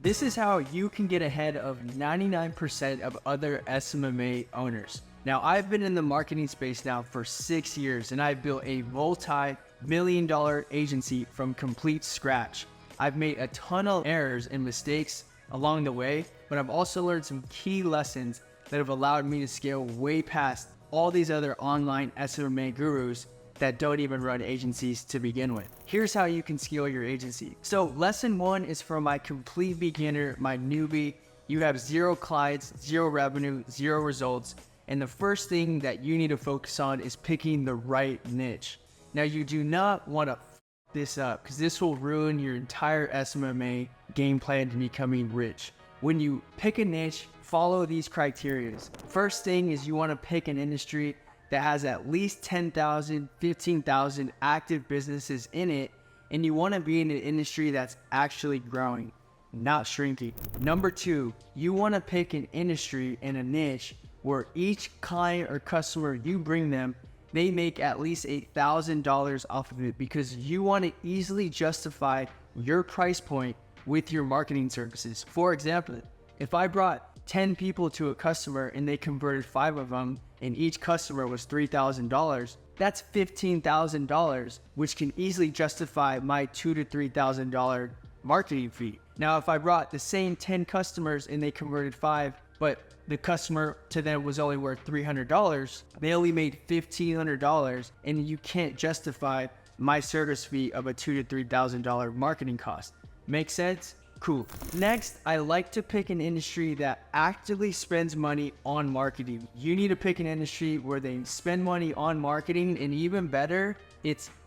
This is how you can get ahead of 99% of other SMMA owners. Now, I've been in the marketing space now for 6 years, and I've built a multi-million-dollar agency from complete scratch. I've made a ton of errors and mistakes along the way, but I've also learned some key lessons that have allowed me to scale way past all these other online SMMA gurus that don't even run agencies to begin with. Here's how you can scale your agency. So lesson 1 is for my complete beginner, my newbie. You have 0 clients, 0 revenue, 0 results. And the first thing that you need to focus on is picking the right niche. Now, you do not want to f this up because this will ruin your entire SMMA game plan to becoming rich. When you pick a niche, follow these criteria. First thing is you want to pick an industry that has at least 10,000, 15,000 active businesses in it, and you want to be in an industry that's actually growing, not shrinking. Number 2, you want to pick an industry and a niche where each client or customer you bring them, they make at least $1,000 off of it, because you want to easily justify your price point with your marketing services. For example, if I brought 10 people to a customer and they converted 5 of them and each customer was $3,000, that's $15,000, which can easily justify my $2,000 to $3,000 marketing fee. Now, if I brought the same 10 customers and they converted 5, but the customer to them was only worth $300, they only made $1,500, and you can't justify my service fee of a $2,000 to $3,000 marketing cost. Make sense? Cool. Next, I like to pick an industry that actively spends money on marketing. You need to pick an industry where they spend money on marketing, and even better,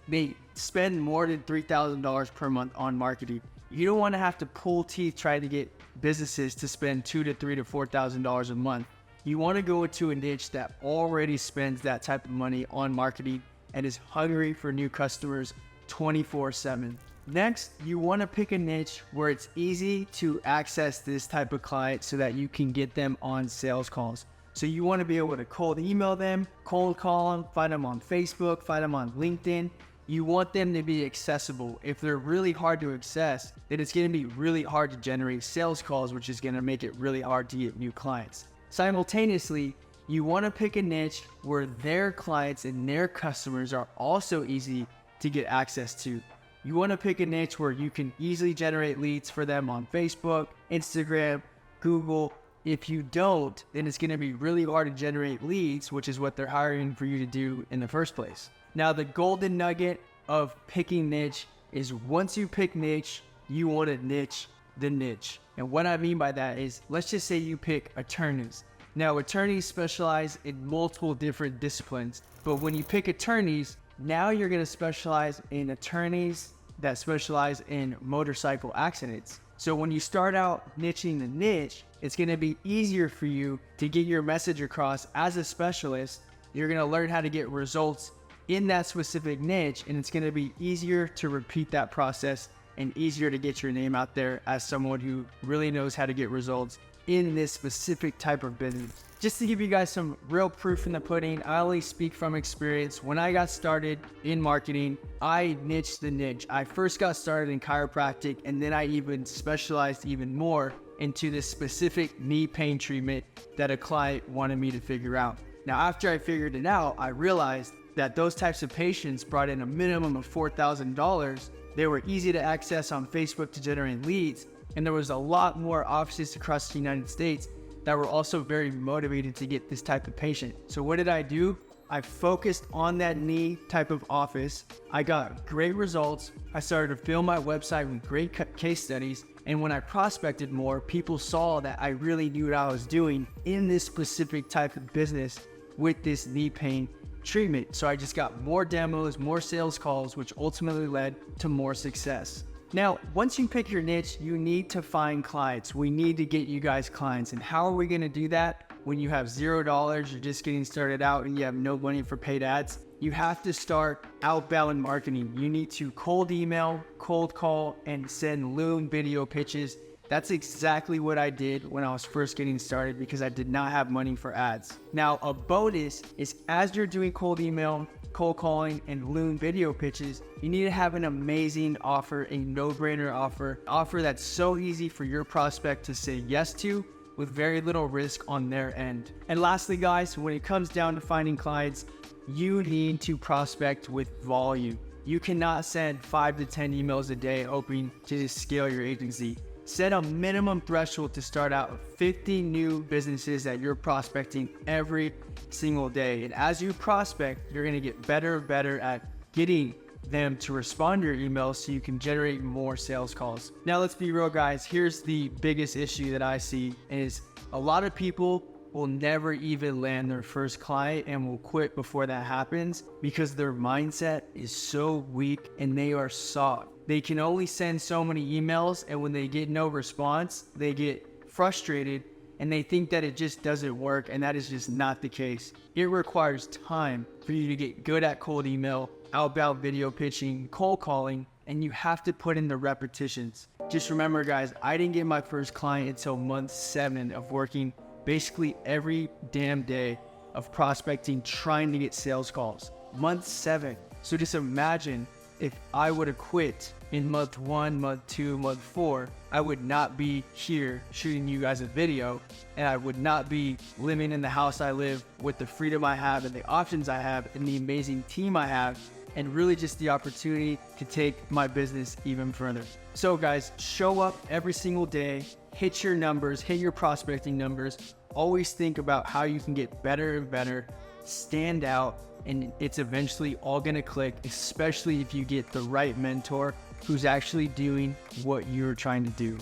they spend more than $3,000 per month on marketing. You don't want to have to pull teeth trying to get businesses to spend $2,000 to $3,000 to $4,000 a month. You want to go into a niche that already spends that type of money on marketing and is hungry for new customers 24/7. Next, you want to pick a niche where it's easy to access this type of client so that you can get them on sales calls. So you want to be able to cold email them, cold call them, find them on Facebook, find them on LinkedIn. You want them to be accessible. If they're really hard to access, then it's going to be really hard to generate sales calls, which is going to make it really hard to get new clients. Simultaneously, you want to pick a niche where their clients and their customers are also easy to get access to. You want to pick a niche where you can easily generate leads for them on Facebook, Instagram, Google. If you don't, then it's going to be really hard to generate leads, which is what they're hiring for you to do in the first place. Now, the golden nugget of picking niche is once you pick niche, you want to niche the niche. And what I mean by that is, let's just say you pick attorneys. Now, attorneys specialize in multiple different disciplines, but when you pick attorneys, now you're going to specialize in attorneys that specialize in motorcycle accidents. So when you start out niching the niche, it's going to be easier for you to get your message across as a specialist. You're going to learn how to get results in that specific niche, and it's going to be easier to repeat that process and easier to get your name out there as someone who really knows how to get results in this specific type of business. Just to give you guys some real proof in the pudding, I only speak from experience. When I got started in marketing, I niched the niche. I first got started in chiropractic, and then I even specialized even more into this specific knee pain treatment that a client wanted me to figure out. Now, after I figured it out, I realized that those types of patients brought in a minimum of $4,000. They were easy to access on Facebook to generate leads, and there was a lot more offices across the United States that were also very motivated to get this type of patient. So what did I do? I focused on that knee type of office. I got great results. I started to fill my website with great case studies. And when I prospected more, people saw that I really knew what I was doing in this specific type of business with this knee pain treatment. So I just got more demos, more sales calls, which ultimately led to more success. Now, once you pick your niche, you need to find clients. We need to get you guys clients. And how are we going to do that? When you have $0, you're just getting started out and you have no money for paid ads, you have to start outbound marketing. You need to cold email, cold call, and send Loom video pitches That's exactly what I did when I was first getting started because I did not have money for ads. Now, a bonus is as you're doing cold email, cold calling, and Loom video pitches, you need to have an amazing offer, a no-brainer offer that's so easy for your prospect to say yes to with very little risk on their end. And lastly, guys, when it comes down to finding clients, you need to prospect with volume. You cannot send 5 to 10 emails a day hoping to scale your agency. Set a minimum threshold to start out with 50 new businesses that you're prospecting every single day. And as you prospect, you're gonna get better and better at getting them to respond to your emails so you can generate more sales calls. Now let's be real, guys. Here's the biggest issue that I see is a lot of people will never even land their first client and will quit before that happens because their mindset is so weak and they are soft. They can only send so many emails, and when they get no response, they get frustrated and they think that it just doesn't work, and that is just not the case. It requires time for you to get good at cold email, outbound video pitching, cold calling, and you have to put in the repetitions. Just remember, guys, I didn't get my first client until month 7 of working basically every damn day of prospecting, trying to get sales calls. Month 7. So just imagine if I would have quit in month 1, month 2, month 4, I would not be here shooting you guys a video, and I would not be living in the house I live with the freedom I have and the options I have and the amazing team I have, and really just the opportunity to take my business even further. So guys, show up every single day, hit your numbers, hit your prospecting numbers. Always think about how you can get better and better, stand out, and it's eventually all gonna click, especially if you get the right mentor who's actually doing what you're trying to do.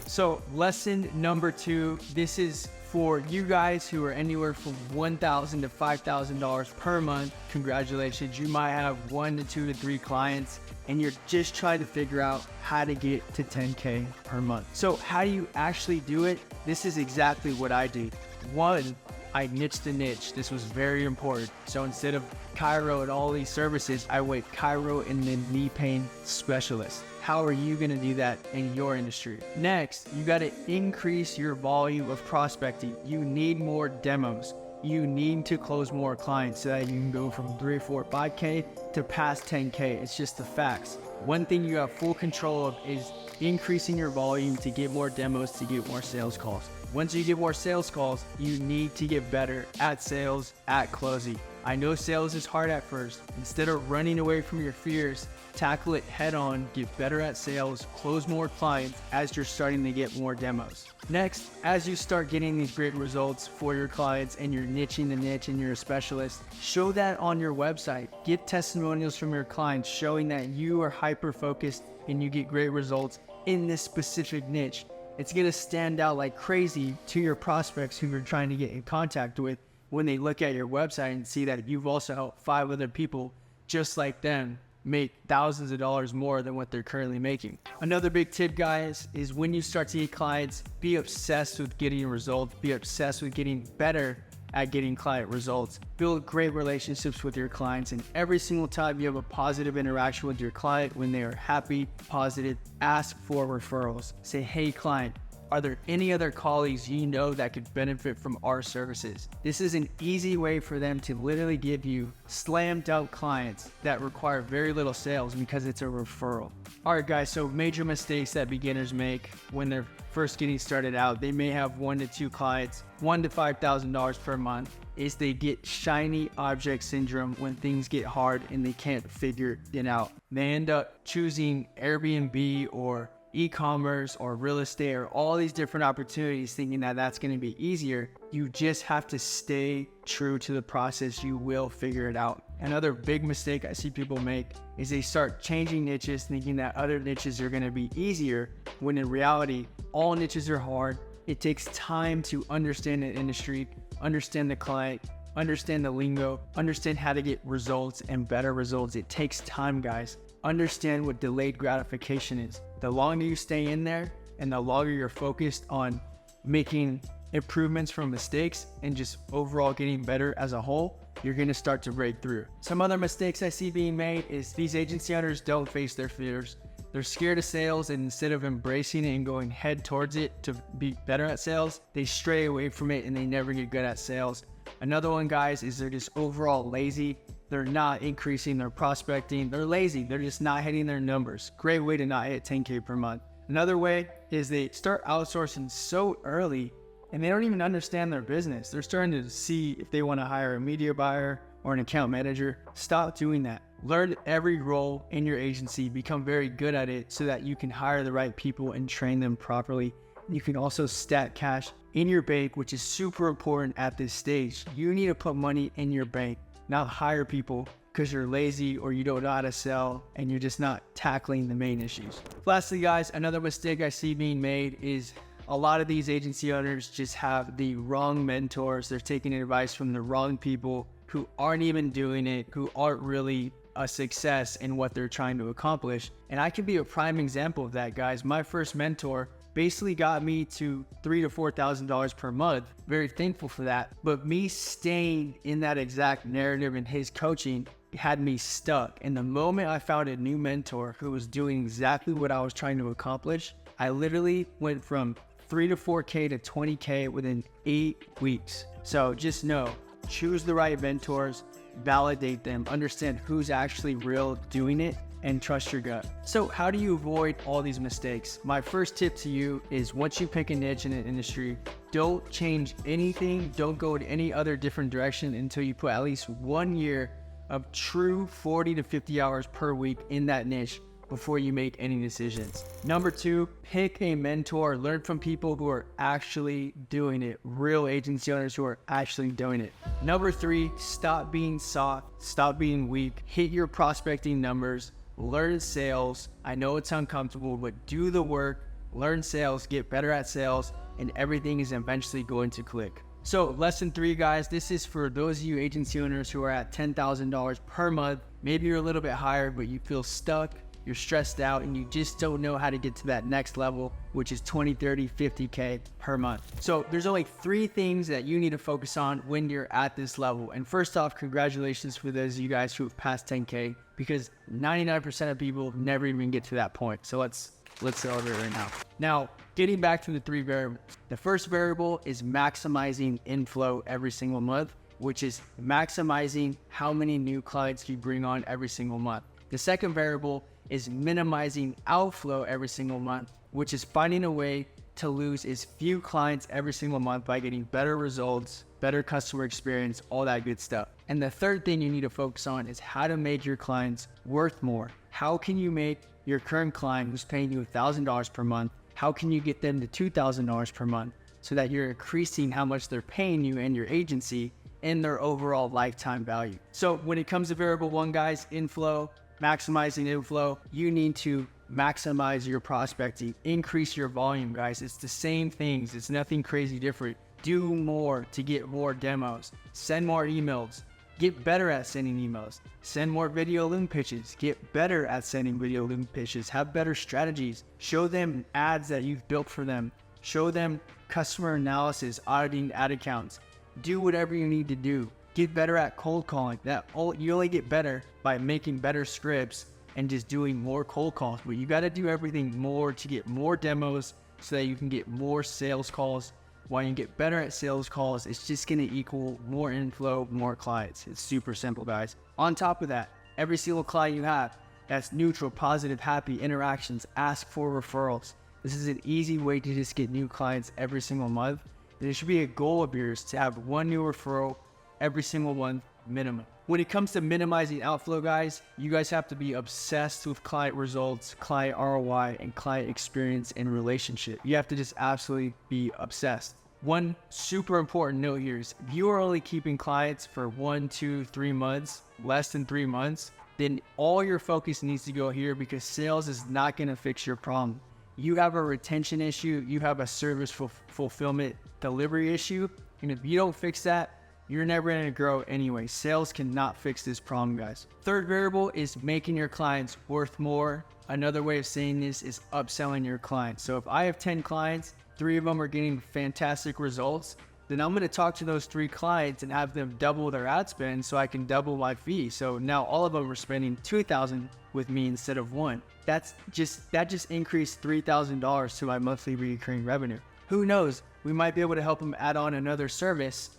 So lesson number 2, this is for you guys who are anywhere from $1,000 to $5,000 per month. Congratulations, you might have 1 to 2 to 3 clients and you're just trying to figure out how to get to 10K per month. So how do you actually do it? This is exactly what I did. 1, I niched the niche. This was very important. So instead of chiro and all these services, I went chiro and then knee pain specialist. How are you gonna do that in your industry? Next, you gotta increase your volume of prospecting. You need more demos. You need to close more clients so that you can go from 3, 4, 5K to past 10K. It's just the facts. One thing you have full control of is increasing your volume to get more demos, to get more sales calls. Once you get more sales calls, you need to get better at sales, at closing. I know sales is hard at first. Instead of running away from your fears, tackle it head on, get better at sales, close more clients as you're starting to get more demos. Next, as you start getting these great results for your clients and you're niching the niche and you're a specialist, show that on your website. Get testimonials from your clients showing that you are hyper-focused and you get great results in this specific niche. It's gonna stand out like crazy to your prospects who you're trying to get in contact with when they look at your website and see that you've also helped 5 other people just like them make thousands of dollars more than what they're currently making. Another big tip, guys, is when you start to get clients, be obsessed with getting results, be obsessed with getting better at getting client results. Build great relationships with your clients, and every single time you have a positive interaction with your client, when they are happy, positive, ask for referrals. Say, hey client, are there any other colleagues you know that could benefit from our services? This is an easy way for them to literally give you slam dunk clients that require very little sales because it's a referral. All right, guys, so major mistakes that beginners make when they're first getting started out. They may have 1 to 2 clients, $1,000 to $5,000 per month, is they get shiny object syndrome when things get hard and they can't figure it out. They end up choosing Airbnb or e-commerce or real estate or all these different opportunities thinking that that's going to be easier. You just have to stay true to the process. You will figure it out. Another big mistake I see people make is they start changing niches thinking that other niches are going to be easier, when in reality, all niches are hard. It takes time to understand the industry, understand the client, understand the lingo, understand how to get results and better results. It takes time, guys. Understand what delayed gratification is. The longer you stay in there and the longer you're focused on making improvements from mistakes and just overall getting better as a whole, you're gonna start to break through. Some other mistakes I see being made is these agency owners don't face their fears. They're scared of sales, and instead of embracing it and going head towards it to be better at sales, they stray away from it and they never get good at sales. Another one, guys, is they're just overall lazy. They're not increasing their prospecting. They're lazy. They're just not hitting their numbers. Great way to not hit 10K per month. Another way is they start outsourcing so early and they don't even understand their business. They're starting to see if they want to hire a media buyer or an account manager. Stop doing that. Learn every role in your agency, become very good at it so that you can hire the right people and train them properly. You can also stack cash in your bank, which is super important at this stage. You need to put money in your bank, not hire people because you're lazy or you don't know how to sell and you're just not tackling the main issues. Lastly, guys, another mistake I see being made is a lot of these agency owners just have the wrong mentors. They're taking advice from the wrong people who aren't even doing it, who aren't really a success in what they're trying to accomplish. And I can be a prime example of that, guys. My first mentor basically got me to $3,000 to $4,000 per month. Very thankful for that. But me staying in that exact narrative in his coaching had me stuck. And the moment I found a new mentor who was doing exactly what I was trying to accomplish, I literally went from 3 to 4K to 20K within 8 weeks. So just know, choose the right mentors, validate them, understand who's actually real doing it, and trust your gut. So how do you avoid all these mistakes? My first tip to you is, once you pick a niche in an industry, don't change anything. Don't go in any other different direction until you put at least 1 year of true 40 to 50 hours per week in that niche before you make any decisions. Number 2, pick a mentor. Learn from people who are actually doing it, real agency owners who are actually doing it. Number 3, stop being soft, stop being weak, hit your prospecting numbers, learn sales. I know it's uncomfortable, but do the work, learn sales, get better at sales, and everything is eventually going to click. So lesson 3, guys, this is for those of you agency owners who are at $10,000 per month. Maybe you're a little bit higher, but you feel stuck, you're stressed out, and you just don't know how to get to that next level, which is 20, 30, 50K per month. So there's only 3 things that you need to focus on when you're at this level. And first off, congratulations for those of you guys who have passed 10K, because 99% of people never even get to that point. So let's celebrate right now. Now, getting back to the 3 variables. The first variable is maximizing inflow every single month, which is maximizing how many new clients you bring on every single month. The second variable is minimizing outflow every single month, which is finding a way to lose as few clients every single month by getting better results, better customer experience, all that good stuff. And the third thing you need to focus on is how to make your clients worth more. How can you make your current client who's paying you $1,000 per month, how can you get them to $2,000 per month so that you're increasing how much they're paying you and your agency and their overall lifetime value? So when it comes to variable 1, guys, inflow, maximizing inflow, you need to maximize your prospecting, increase your volume, guys. It's the same things. It's nothing crazy different. Do more to get more demos, send more emails, get better at sending emails, send more video link pitches, get better at sending video link pitches, have better strategies, show them ads that you've built for them, show them customer analysis, auditing ad accounts, do whatever you need to do. Get better at cold calling. You only get better by making better scripts and just doing more cold calls. But you got to do everything more to get more demos so that you can get more sales calls. When you get better at sales calls, it's just going to equal more inflow, more clients. It's super simple, guys. On top of that, every single client you have that's neutral, positive, happy interactions, ask for referrals. This is an easy way to just get new clients every single month. There should be a goal of yours to have 1 new referral every single month minimum. When it comes to minimizing outflow, guys, you guys have to be obsessed with client results, client ROI, and client experience and relationship. You have to just absolutely be obsessed. One super important note here is if you are only keeping clients for 1, 2, 3 months, less than 3 months, then all your focus needs to go here, because sales is not going to fix your problem. You have a retention issue, you have a service fulfillment delivery issue, and if you don't fix that, you're never going to grow anyway. Sales cannot fix this problem, guys. Third variable is making your clients worth more. Another way of saying this is upselling your clients. So if I have 10 clients, 3 of them are getting fantastic results, then I'm going to talk to those 3 clients and have them double their ad spend so I can double my fee. So now all of them are spending $2,000 with me instead of 1. That just increased $3,000 to my monthly recurring revenue. Who knows? We might be able to help them add on another service,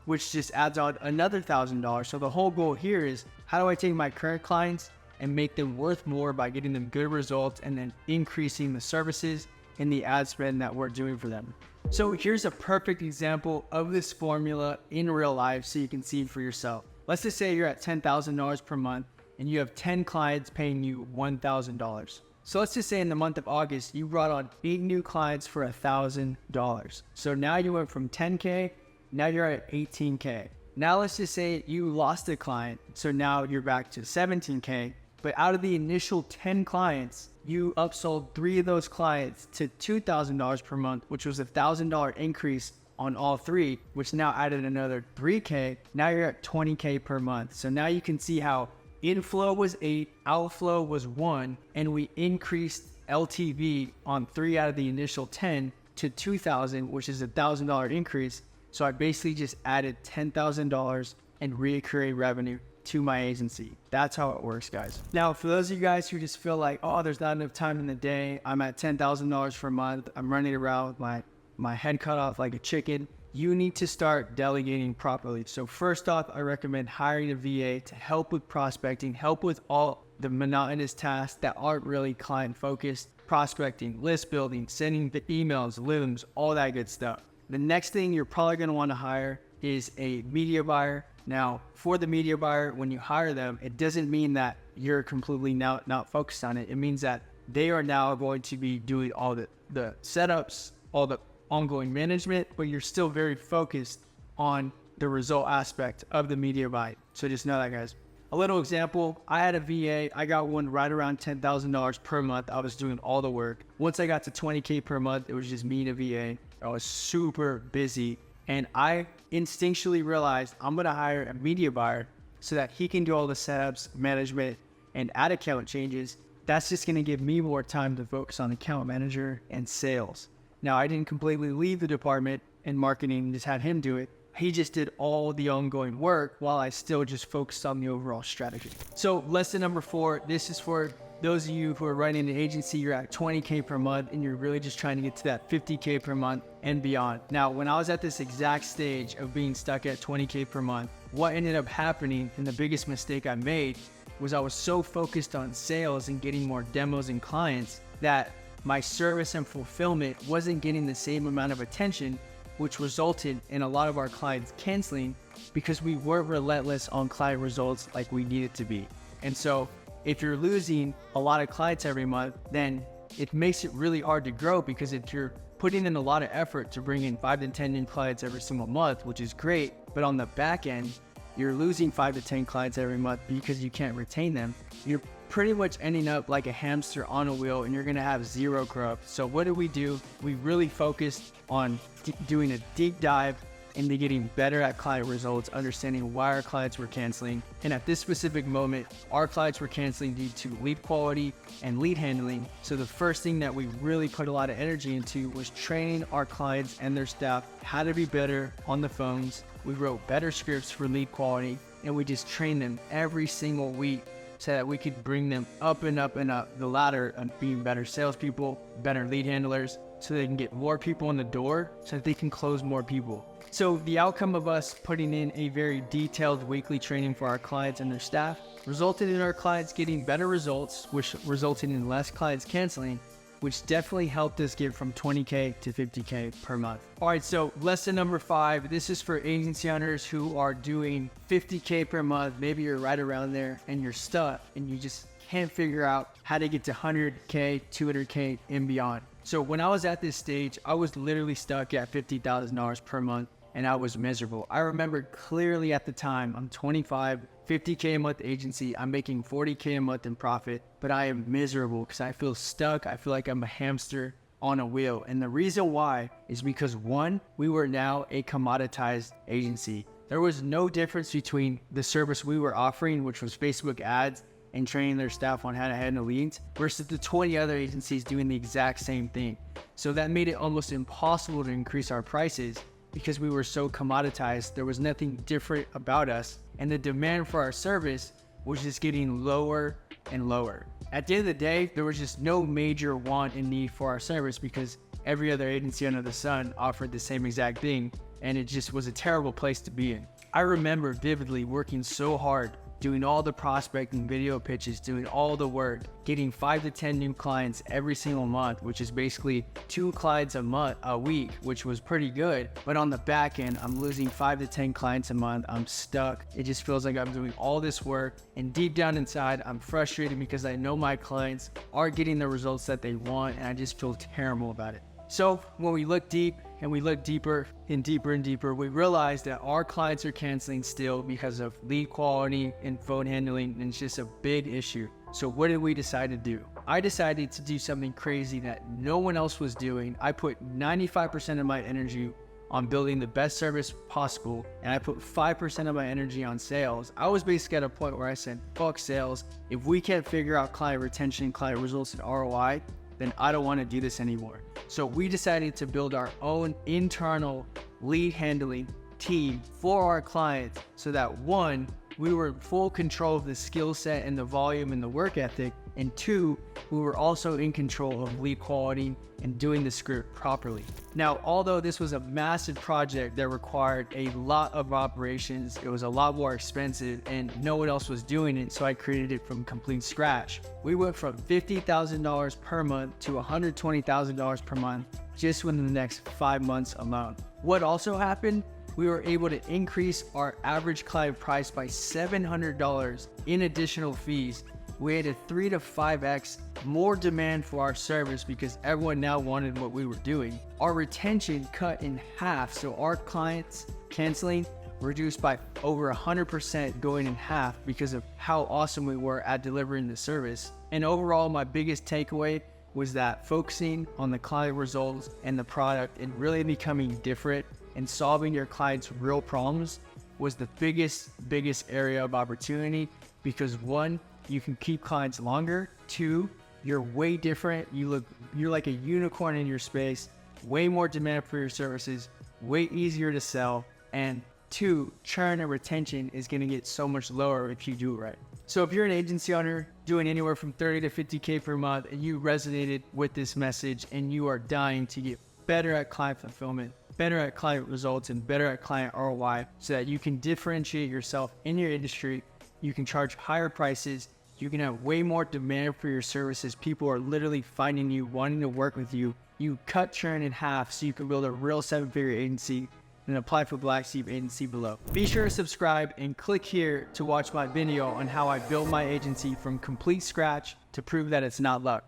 which just adds on another $1,000. So the whole goal here is, how do I take my current clients and make them worth more by getting them good results and then increasing the services and the ad spend that we're doing for them. So here's a perfect example of this formula in real life so you can see for yourself. Let's just say you're at $10,000 per month and you have 10 clients paying you $1,000. So let's just say in the month of August, you brought on 8 new clients for $1,000. So now you went from 10K, now you're at 18K. Now let's just say you lost a client, so now you're back to 17K. But out of the initial 10 clients, you upsold 3 of those clients to $2,000 per month, which was a $1,000 increase on all 3, which now added another 3K. Now you're at 20K per month. So now you can see how inflow was 8, outflow was 1, and we increased LTV on 3 out of the initial 10 to 2,000, which is a $1,000 increase. So I basically just added $10,000 in recurring revenue to my agency. That's how it works, guys. Now, for those of you guys who just feel like, oh, there's not enough time in the day, I'm at $10,000 per month, I'm running around with my head cut off like a chicken, you need to start delegating properly. So first off, I recommend hiring a VA to help with prospecting, help with all the monotonous tasks that aren't really client focused, prospecting, list building, sending the emails, looms, all that good stuff. The next thing you're probably going to want to hire is a media buyer. Now, for the media buyer, when you hire them, it doesn't mean that you're completely not focused on it. It means that they are now going to be doing all the setups, all the ongoing management, but you're still very focused on the result aspect of the media buy. So just know that, guys. A little example, I had a VA, I got one right around $10,000 per month. I was doing all the work. Once I got to 20K per month, it was just me and a VA. I was super busy. And I instinctually realized I'm going to hire a media buyer so that he can do all the setups, management, and ad account changes. That's just going to give me more time to focus on account manager and sales. Now, I didn't completely leave the department in marketing and just had him do it. He just did all the ongoing work while I still just focused on the overall strategy. So lesson number 4, this is for those of you who are running an agency, you're at 20K per month and you're really just trying to get to that 50K per month and beyond. Now, when I was at this exact stage of being stuck at 20K per month, what ended up happening, and the biggest mistake I made, was I was so focused on sales and getting more demos and clients that my service and fulfillment wasn't getting the same amount of attention, which resulted in a lot of our clients canceling because we weren't relentless on client results like we needed to be. And so if you're losing a lot of clients every month, then it makes it really hard to grow, because if you're putting in a lot of effort to bring in 5 to 10 new clients every single month, which is great, but on the back end, you're losing 5 to 10 clients every month because you can't retain them, you're pretty much ending up like a hamster on a wheel and you're going to have zero growth. So what do? We really focused on doing a deep dive into getting better at client results, understanding why our clients were canceling. And at this specific moment, our clients were canceling due to lead quality and lead handling. So the first thing that we really put a lot of energy into was training our clients and their staff how to be better on the phones. We wrote better scripts for lead quality, and we just trained them every single week so that we could bring them up and up and up the ladder of being better salespeople, better lead handlers, so they can get more people in the door so that they can close more people. So the outcome of us putting in a very detailed weekly training for our clients and their staff resulted in our clients getting better results, which resulted in less clients canceling, which definitely helped us get from 20K to 50K per month. All right, so lesson number 5, this is for agency owners who are doing 50K per month. Maybe you're right around there and you're stuck and you just can't figure out how to get to 100K, 200K and beyond. So when I was at this stage, I was literally stuck at $50,000 per month and I was miserable. I remember clearly at the time, I'm 25, 50K a month agency, I'm making 40K a month in profit, but I am miserable because I feel stuck. I feel like I'm a hamster on a wheel. And the reason why is because 1, we were now a commoditized agency. There was no difference between the service we were offering, which was Facebook ads and training their staff on how to handle leads, versus the 20 other agencies doing the exact same thing. So that made it almost impossible to increase our prices because we were so commoditized. There was nothing different about us, and the demand for our service was just getting lower and lower. At the end of the day, there was just no major want and need for our service because every other agency under the sun offered the same exact thing, and it just was a terrible place to be in. I remember vividly working so hard, doing all the prospecting, video pitches, doing all the work, getting 5 to 10 new clients every single month, which is basically 2 clients a week, which was pretty good. But on the back end, I'm losing 5 to 10 clients a month. I'm stuck. It just feels like I'm doing all this work, and deep down inside, I'm frustrated because I know my clients are getting the results that they want, and I just feel terrible about it. So when we look deep and we look deeper and deeper and deeper, we realize that our clients are canceling still because of lead quality and phone handling, and it's just a big issue. So what did we decide to do? I decided to do something crazy that no one else was doing. I put 95% of my energy on building the best service possible, and I put 5% of my energy on sales. I was basically at a point where I said, fuck sales. If we can't figure out client retention, client results, and ROI, then I don't want to do this anymore. So we decided to build our own internal lead handling team for our clients so that 1, we were in full control of the skill set and the volume and the work ethic, and 2, we were also in control of lead quality and doing the script properly. Now, although this was a massive project that required a lot of operations, it was a lot more expensive and no one else was doing it, so I created it from complete scratch. We went from $50,000 per month to $120,000 per month just within the next 5 months alone. What also happened, we were able to increase our average client price by $700 in additional fees. We had a 3 to 5x more demand for our service because everyone now wanted what we were doing. Our retention cut in half, so our clients canceling reduced by over 100%, going in half because of how awesome we were at delivering the service. And overall, my biggest takeaway was that focusing on the client results and the product and really becoming different and solving your clients' real problems was the biggest area of opportunity, because 1, you can keep clients longer. 2, you're way different. You're like a unicorn in your space, way more demand for your services, way easier to sell. And 2, churn and retention is going to get so much lower if you do it right. So if you're an agency owner doing anywhere from 30 to 50K per month and you resonated with this message and you are dying to get better at client fulfillment, better at client results, and better at client ROI so that you can differentiate yourself in your industry, you can charge higher prices, you can have way more demand for your services. People are literally finding you, wanting to work with you. You cut churn in half so you can build a real 7-figure agency, and apply for Black Sheep Agency below. Be sure to subscribe and click here to watch my video on how I built my agency from complete scratch to prove that it's not luck.